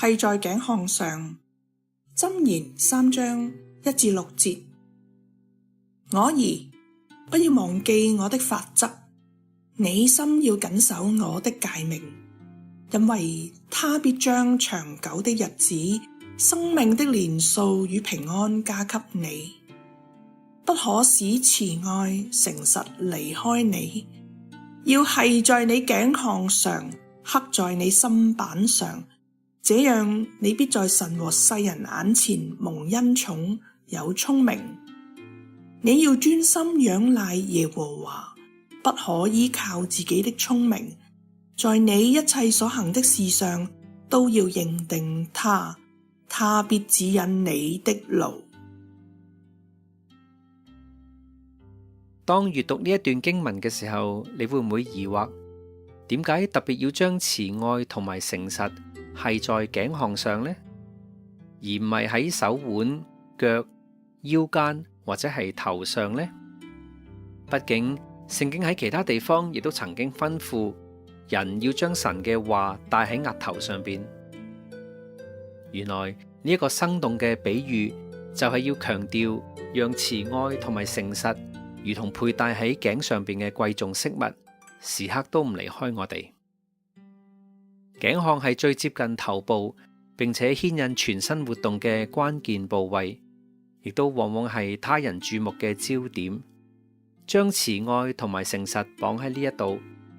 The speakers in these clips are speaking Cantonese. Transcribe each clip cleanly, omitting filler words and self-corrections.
繫在頸項上。箴言3章1至6節。我兒，不要忘記我的法則，你心要謹守我的誡命，因為他必將長久的日子、生命的年數與平安加給你。不可使慈愛、誠實離開你，要繫在你頸項上，刻在你心板上，這樣你必在神和世人眼前蒙恩寵，有聰明。你要專心仰賴耶和華，不可依靠自己的聰明，在你一切所行的事上都要認定他，他必指引你的路。當閱讀呢一段經文嘅時候，你會唔會疑惑，點解特別要將慈愛同埋誠實繫在頸項上呢？而唔係喺手腕、腳、腰間或者係頭上呢？畢竟聖經喺其他地方亦都曾經吩咐人要將神嘅話戴喺額頭上邊。原來呢一個生動嘅比喻就係要強調，讓慈愛同埋誠實如同佩戴喺頸上邊嘅貴重飾物，時刻都唔離開我哋。頸項係最接近頭部，並且牽引全身活動嘅關鍵部位，亦都往往係他人注目嘅焦點。將慈愛同埋誠實綁喺呢一度，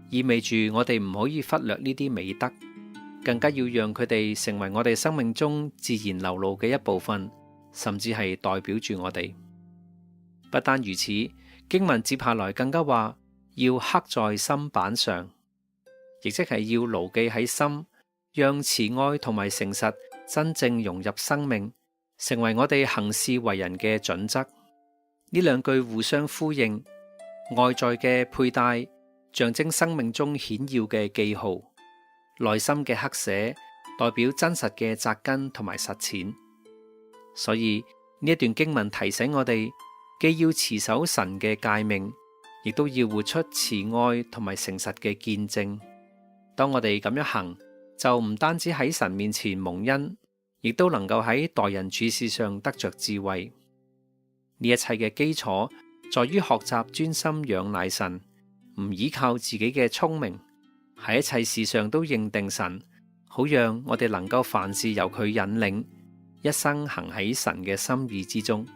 意味住我哋唔可以忽略呢啲美德，更加要讓佢哋成為我哋生命中自然流露嘅一部分，甚至係代表住我哋。不單如此，經文接下來更加話要刻在心板上，亦即係要牢記喺心，讓慈愛同埋誠實真正融入生命，成為我哋行事為人嘅準則。呢兩句互相呼應，外在嘅佩戴象徵生命中顯要嘅記號，內心嘅刻寫代表真實嘅扎根同埋實踐。所以呢一段經文提醒我哋，既要持守神嘅誡命，亦都要活出慈愛同埋誠實嘅見證。當我哋咁樣行，就唔單止喺神面前蒙恩，亦都能夠喺待人處事上得着智慧。呢一切嘅基礎在於學習專心仰賴神，唔依靠自己嘅聰明，喺一切事上都認定神，好讓我哋能夠凡事由佢引領，一生行喺神嘅心意之中。